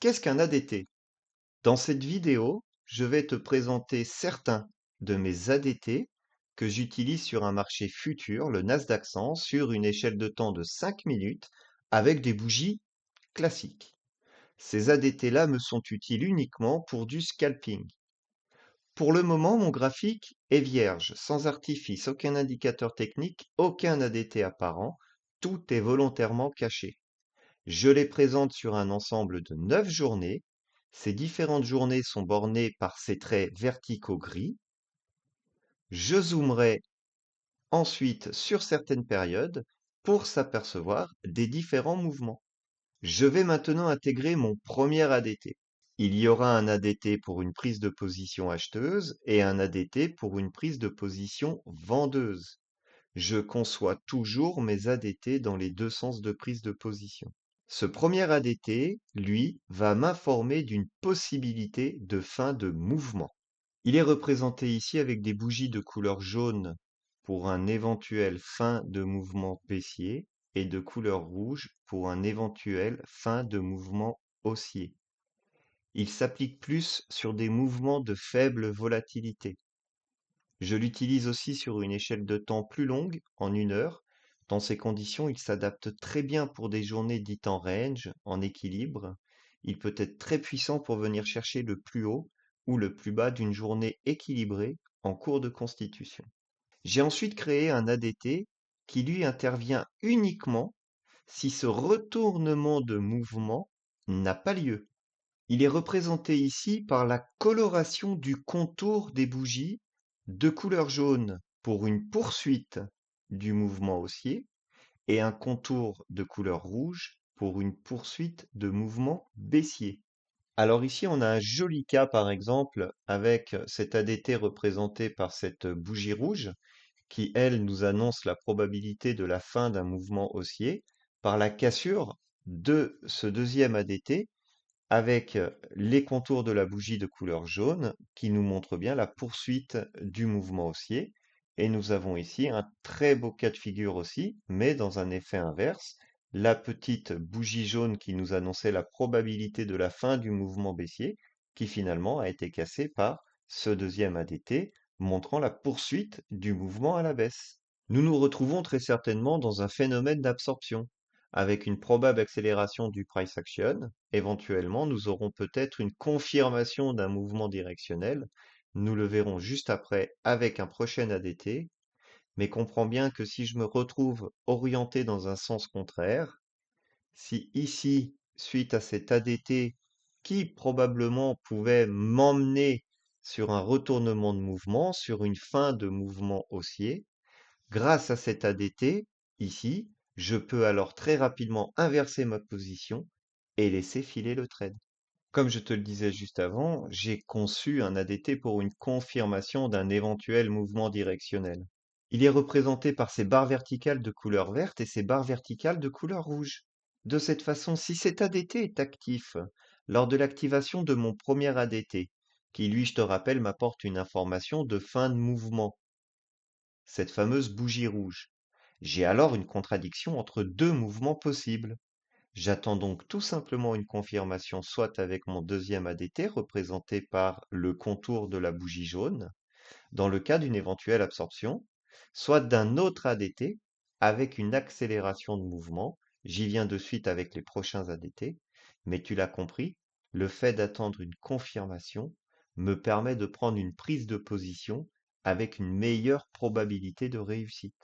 Qu'est-ce qu'un ADT? Dans cette vidéo, je vais te présenter certains de mes ADT que j'utilise sur un marché futur, le Nasdaq 100, sur une échelle de temps de 5 minutes avec des bougies classiques. Ces ADT-là me sont utiles uniquement pour du scalping. Pour le moment, mon graphique est vierge, sans artifice, aucun indicateur technique, aucun ADT apparent, tout est volontairement caché. Je les présente sur un ensemble de 9 journées. Ces différentes journées sont bornées par ces traits verticaux gris. Je zoomerai ensuite sur certaines périodes pour s'apercevoir des différents mouvements. Je vais maintenant intégrer mon premier ADT. Il y aura un ADT pour une prise de position acheteuse et un ADT pour une prise de position vendeuse. Je conçois toujours mes ADT dans les deux sens de prise de position. Ce premier ADT, lui, va m'informer d'une possibilité de fin de mouvement. Il est représenté ici avec des bougies de couleur jaune pour un éventuel fin de mouvement baissier et de couleur rouge pour un éventuel fin de mouvement haussier. Il s'applique plus sur des mouvements de faible volatilité. Je l'utilise aussi sur une échelle de temps plus longue, en 1 heure. Dans ces conditions, il s'adapte très bien pour des journées dites en range, en équilibre. Il peut être très puissant pour venir chercher le plus haut ou le plus bas d'une journée équilibrée en cours de constitution. J'ai ensuite créé un ADT qui lui intervient uniquement si ce retournement de mouvement n'a pas lieu. Il est représenté ici par la coloration du contour des bougies de couleur jaune pour une poursuite du mouvement haussier et un contour de couleur rouge pour une poursuite de mouvement baissier. Alors ici, on a un joli cas, par exemple, avec cet ADT représenté par cette bougie rouge qui, elle, nous annonce la probabilité de la fin d'un mouvement haussier par la cassure de ce deuxième ADT avec les contours de la bougie de couleur jaune qui nous montrent bien la poursuite du mouvement haussier. Et nous avons ici un très beau cas de figure aussi, mais dans un effet inverse. La petite bougie jaune qui nous annonçait la probabilité de la fin du mouvement baissier, qui finalement a été cassée par ce deuxième ADT, montrant la poursuite du mouvement à la baisse. Nous nous retrouvons très certainement dans un phénomène d'absorption. Avec une probable accélération du price action, éventuellement, nous aurons peut-être une confirmation d'un mouvement directionnel. Nous le verrons juste après avec un prochain ADT, mais comprends bien que si je me retrouve orienté dans un sens contraire, si ici, suite à cet ADT qui probablement pouvait m'emmener sur un retournement de mouvement, sur une fin de mouvement haussier, grâce à cet ADT, ici, je peux alors très rapidement inverser ma position et laisser filer le trade. Comme je te le disais juste avant, j'ai conçu un ADT pour une confirmation d'un éventuel mouvement directionnel. Il est représenté par ces barres verticales de couleur verte et ces barres verticales de couleur rouge. De cette façon, si cet ADT est actif lors de l'activation de mon premier ADT, qui lui, je te rappelle, m'apporte une information de fin de mouvement, cette fameuse bougie rouge. J'ai alors une contradiction entre deux mouvements possibles. J'attends donc tout simplement une confirmation soit avec mon deuxième ADT représenté par le contour de la bougie jaune, dans le cas d'une éventuelle absorption, soit d'un autre ADT avec une accélération de mouvement. J'y viens de suite avec les prochains ADT, mais tu l'as compris, le fait d'attendre une confirmation me permet de prendre une prise de position avec une meilleure probabilité de réussite.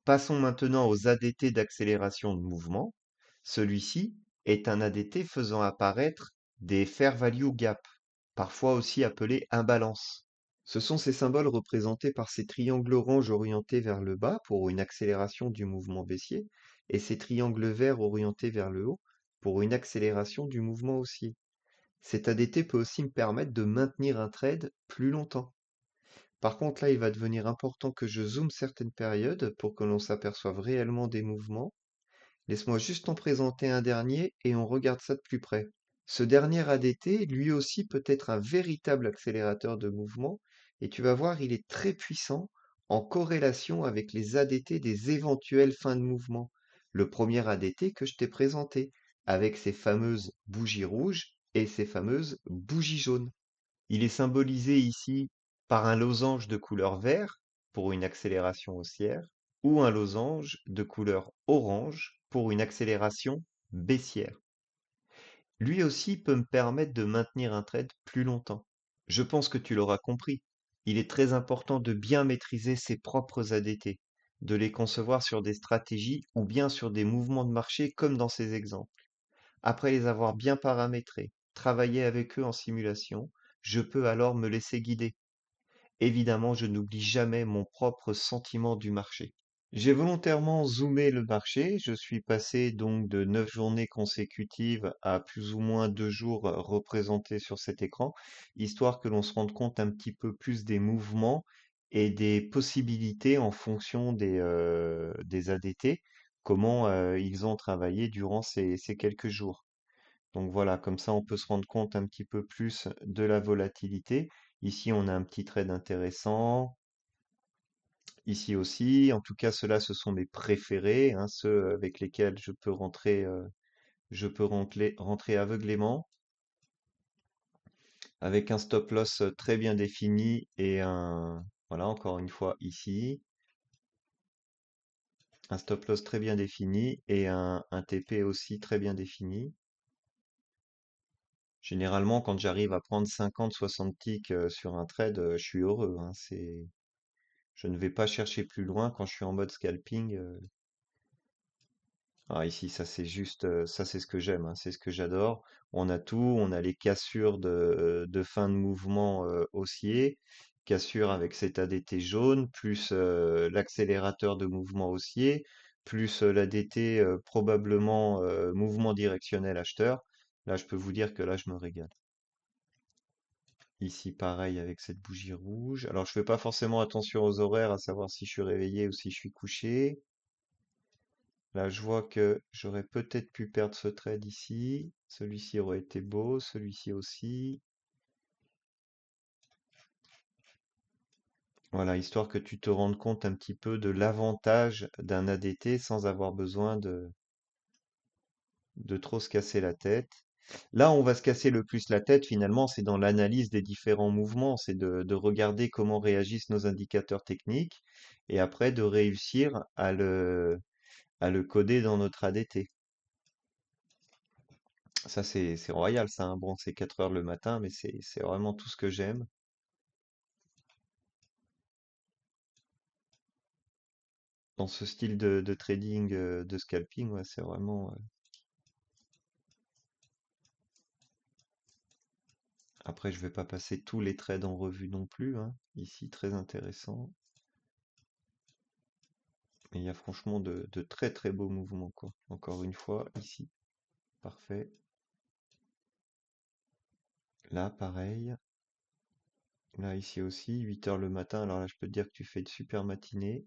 Passons maintenant aux ADT d'accélération de mouvement. Celui-ci est un ADT faisant apparaître des fair value gap, parfois aussi appelés imbalances. Ce sont ces symboles représentés par ces triangles orange orientés vers le bas pour une accélération du mouvement baissier et ces triangles verts orientés vers le haut pour une accélération du mouvement haussier. Cet ADT peut aussi me permettre de maintenir un trade plus longtemps. Par contre, là, il va devenir important que je zoome certaines périodes pour que l'on s'aperçoive réellement des mouvements. Laisse-moi juste en présenter un dernier et on regarde ça de plus près. Ce dernier ADT, lui aussi, peut être un véritable accélérateur de mouvement et tu vas voir, il est très puissant en corrélation avec les ADT des éventuelles fins de mouvement. Le premier ADT que je t'ai présenté, avec ces fameuses bougies rouges et ces fameuses bougies jaunes. Il est symbolisé ici par un losange de couleur vert pour une accélération haussière ou un losange de couleur orange pour une accélération baissière. Lui aussi peut me permettre de maintenir un trade plus longtemps. Je pense que tu l'auras compris. Il est très important de bien maîtriser ses propres ADT, de les concevoir sur des stratégies ou bien sur des mouvements de marché comme dans ces exemples. Après les avoir bien paramétrés, travailler avec eux en simulation, je peux alors me laisser guider. Évidemment, je n'oublie jamais mon propre sentiment du marché. J'ai volontairement zoomé le marché. Je suis passé donc de 9 journées consécutives à plus ou moins 2 jours représentés sur cet écran, histoire que l'on se rende compte un petit peu plus des mouvements et des possibilités en fonction des ADT, comment ils ont travaillé durant ces quelques jours. Donc voilà, comme ça on peut se rendre compte un petit peu plus de la volatilité. Ici, on a un petit trade intéressant. Ici aussi, en tout cas, ceux-là, ce sont mes préférés, hein, ceux avec lesquels je peux rentrer aveuglément, avec un stop loss très bien défini et voilà, encore une fois ici, un stop loss très bien défini et un TP aussi très bien défini. Généralement, quand j'arrive à prendre 50-60 ticks sur un trade, je suis heureux, hein, je ne vais pas chercher plus loin quand je suis en mode scalping. Ah, ici, ça c'est juste, ça c'est ce que j'aime, hein, c'est ce que j'adore. On a tout, on a les cassures de fin de mouvement haussier, cassure avec cet ADT jaune, plus l'accélérateur de mouvement haussier, plus l'ADT probablement mouvement directionnel acheteur. Là, je peux vous dire que là, je me régale. Ici, pareil avec cette bougie rouge. Alors, je fais pas forcément attention aux horaires, à savoir si je suis réveillé ou si je suis couché. Là, je vois que j'aurais peut-être pu perdre ce trade ici. Celui-ci aurait été beau, celui-ci aussi. Voilà, histoire que tu te rendes compte un petit peu de l'avantage d'un ADT sans avoir besoin de trop se casser la tête. Là, on va se casser le plus la tête, finalement, c'est dans l'analyse des différents mouvements, c'est de regarder comment réagissent nos indicateurs techniques et après de réussir à le coder dans notre ADT. Ça, c'est royal, ça, hein. Bon, c'est 4 heures le matin, mais c'est vraiment tout ce que j'aime. Dans ce style de trading, de scalping, ouais, c'est vraiment. Après, je vais pas passer tous les trades en revue non plus, hein. Ici, très intéressant. Mais il y a franchement de très très beaux mouvements, quoi. Encore une fois, ici, parfait. Là, pareil. Là, ici aussi, 8 heures le matin. Alors là, je peux te dire que tu fais une super matinée.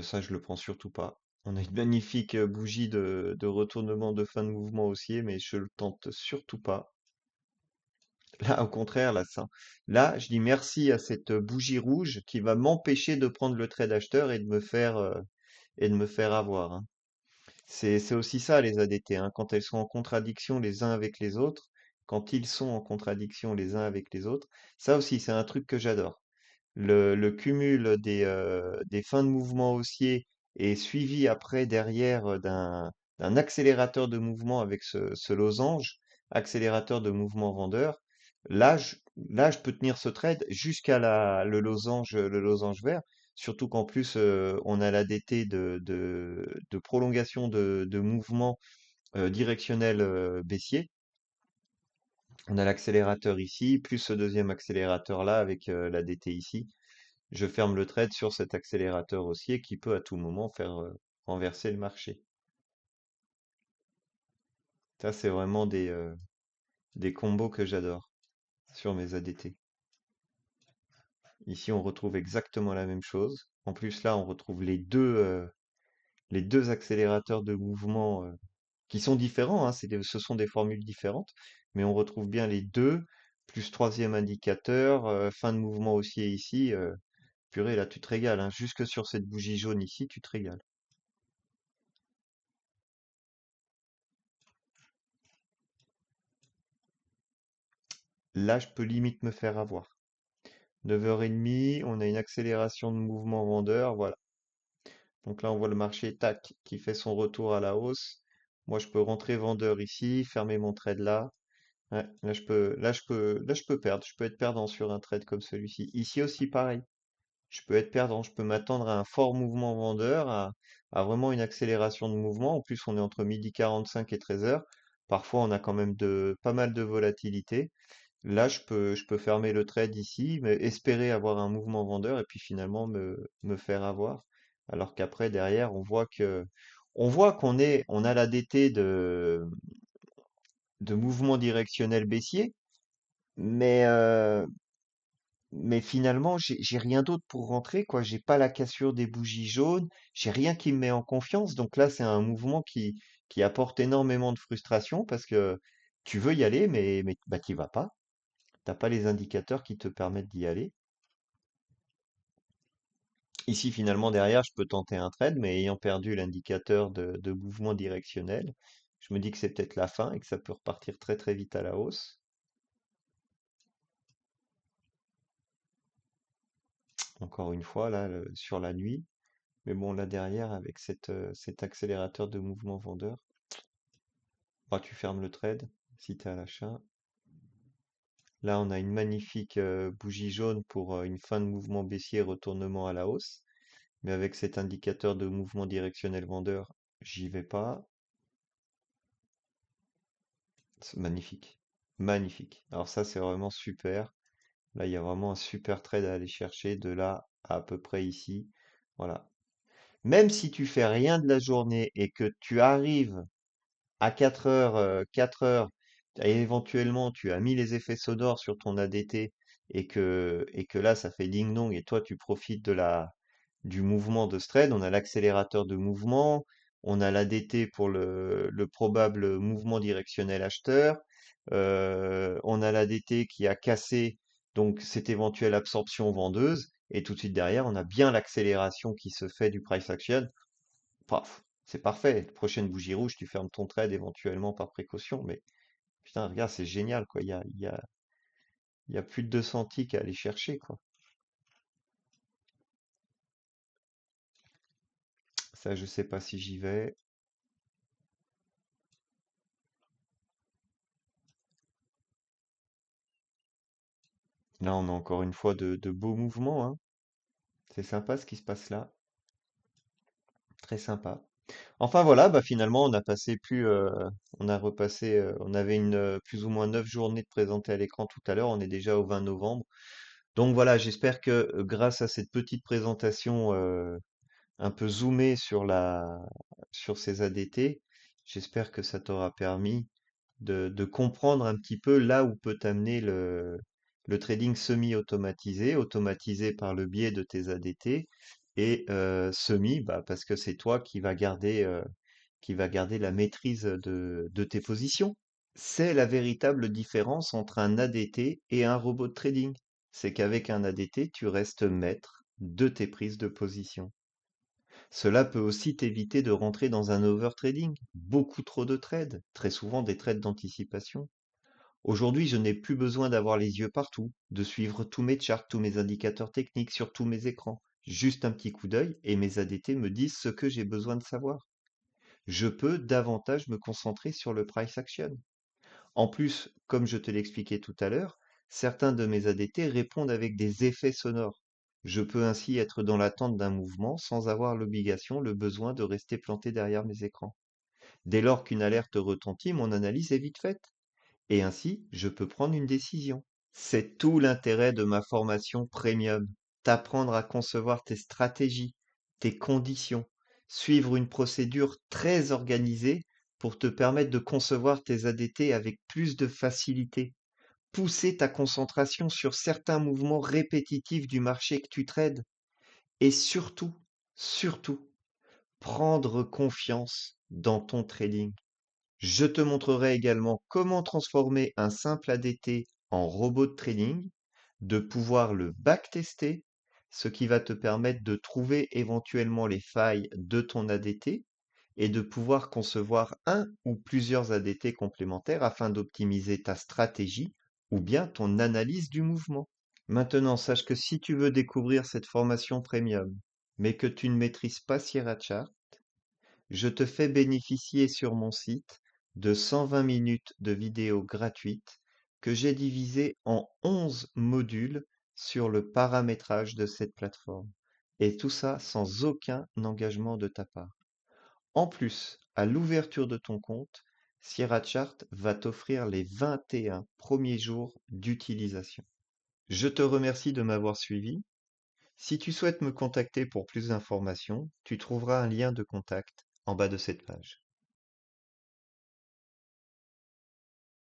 Ça, je le prends surtout pas. On a une magnifique bougie de retournement de fin de mouvement haussier, mais je le tente surtout pas. Là, au contraire, là, je dis merci à cette bougie rouge qui va m'empêcher de prendre le trade acheteur et de me faire avoir, hein. C'est aussi ça, les ADT, hein, quand elles sont en contradiction les uns avec les autres, quand ils sont en contradiction les uns avec les autres. Ça aussi, c'est un truc que j'adore. Le cumul des fins de mouvement haussier est suivi après derrière d'un accélérateur de mouvement avec ce losange, accélérateur de mouvement vendeur. Là, je, là, je peux tenir ce trade jusqu'à le losange vert, surtout qu'en plus, on a l'ADT de prolongation de mouvement directionnel baissier. On a l'accélérateur ici, plus ce deuxième accélérateur là avec l'ADT ici. Je ferme le trade sur cet accélérateur haussier qui peut à tout moment faire renverser le marché. Ça, c'est vraiment des combos que j'adore sur mes ADT. Ici, on retrouve exactement la même chose. En plus, là, on retrouve les deux accélérateurs de mouvement qui sont différents, hein, ce sont des formules différentes, mais on retrouve bien les deux, plus troisième indicateur, fin de mouvement haussier ici. Purée, là, tu te régales, hein. Jusque sur cette bougie jaune ici, tu te régales. là, je peux limite me faire avoir. 9h30, on a une accélération de mouvement vendeur, voilà. Donc là, on voit le marché, tac, qui fait son retour à la hausse. Moi, je peux rentrer vendeur ici, fermer mon trade là. Ouais, là, je peux perdre. Je peux être perdant sur un trade comme celui-ci. Ici aussi, pareil. Je peux être perdant. Je peux m'attendre à un fort mouvement vendeur, à vraiment une accélération de mouvement. En plus, on est entre 12h45 et 13h. Parfois, on a quand même pas mal de volatilité. Là, je peux fermer le trade ici, mais espérer avoir un mouvement vendeur et puis finalement me faire avoir. Alors qu'après, derrière, on voit on a l'ADT de mouvement directionnel baissier, mais, mais finalement, j'ai rien d'autre pour rentrer, quoi. J'ai pas la cassure des bougies jaunes, j'ai rien qui me met en confiance. Donc là, c'est un mouvement qui apporte énormément de frustration parce que tu veux y aller, mais bah, t'y vas pas. T'as pas les indicateurs qui te permettent d'y aller. Ici, finalement, derrière, je peux tenter un trade, mais ayant perdu l'indicateur de mouvement directionnel, je me dis que c'est peut-être la fin et que ça peut repartir très très vite à la hausse. Encore une fois, là, sur la nuit. Mais bon, là derrière, avec cet accélérateur de mouvement vendeur, bah, tu fermes le trade si tu es à l'achat. Là, on a une magnifique bougie jaune pour une fin de mouvement baissier, retournement à la hausse. Mais avec cet indicateur de mouvement directionnel vendeur, j'y vais pas. C'est magnifique. Magnifique. Alors ça, c'est vraiment super. Là, il y a vraiment un super trade à aller chercher de là à peu près ici. Voilà. Même si tu fais rien de la journée et que tu arrives à 4 heures, et éventuellement tu as mis les effets sonores sur ton ADT et que là ça fait ding-dong et toi tu profites du mouvement de ce trade, on a l'accélérateur de mouvement, on a l'ADT pour le probable mouvement directionnel acheteur, on a l'ADT qui a cassé donc cette éventuelle absorption vendeuse et tout de suite derrière on a bien l'accélération qui se fait du price action. Paf, c'est parfait. Prochaine bougie rouge, tu fermes ton trade éventuellement par précaution. Mais putain, regarde, c'est génial, quoi. Il y a plus de 200 ticks à aller chercher, quoi. Ça, je sais pas si j'y vais. Là, on a encore une fois de beaux mouvements, hein. C'est sympa ce qui se passe là. Très sympa. Enfin voilà, bah finalement on a repassé, on avait plus ou moins 9 journées de présenter à l'écran tout à l'heure, on est déjà au 20 novembre. Donc voilà, j'espère que grâce à cette petite présentation, un peu zoomé sur ces ADT. J'espère que ça t'aura permis de comprendre un petit peu là où peut t'amener le trading semi-automatisé, automatisé par le biais de tes ADT et semi, bah, parce que c'est toi qui va garder la maîtrise de tes positions. C'est la véritable différence entre un ADT et un robot de trading. C'est qu'avec un ADT, tu restes maître de tes prises de position. Cela peut aussi t'éviter de rentrer dans un overtrading, beaucoup trop de trades, très souvent des trades d'anticipation. Aujourd'hui, je n'ai plus besoin d'avoir les yeux partout, de suivre tous mes charts, tous mes indicateurs techniques sur tous mes écrans. Juste un petit coup d'œil et mes ADT me disent ce que j'ai besoin de savoir. Je peux davantage me concentrer sur le price action. En plus, comme je te l'expliquais tout à l'heure, certains de mes ADT répondent avec des effets sonores. Je peux ainsi être dans l'attente d'un mouvement sans avoir l'obligation, le besoin de rester planté derrière mes écrans. Dès lors qu'une alerte retentit, mon analyse est vite faite. Et ainsi, je peux prendre une décision. C'est tout l'intérêt de ma formation premium. T'apprendre à concevoir tes stratégies, tes conditions, suivre une procédure très organisée pour te permettre de concevoir tes ADT avec plus de facilité, pousser ta concentration sur certains mouvements répétitifs du marché que tu trades et surtout, prendre confiance dans ton trading. Je te montrerai également comment transformer un simple ADT en robot de trading, de pouvoir le backtester, ce qui va te permettre de trouver éventuellement les failles de ton ADT et de pouvoir concevoir un ou plusieurs ADT complémentaires afin d'optimiser ta stratégie ou bien ton analyse du mouvement. Maintenant, sache que si tu veux découvrir cette formation premium, mais que tu ne maîtrises pas Sierra, je te fais bénéficier sur mon site de 120 minutes de vidéos gratuites que j'ai divisées en 11 modules sur le paramétrage de cette plateforme. Et tout ça sans aucun engagement de ta part. En plus, à l'ouverture de ton compte, SierraChart va t'offrir les 21 premiers jours d'utilisation. Je te remercie de m'avoir suivi. Si tu souhaites me contacter pour plus d'informations, tu trouveras un lien de contact en bas de cette page.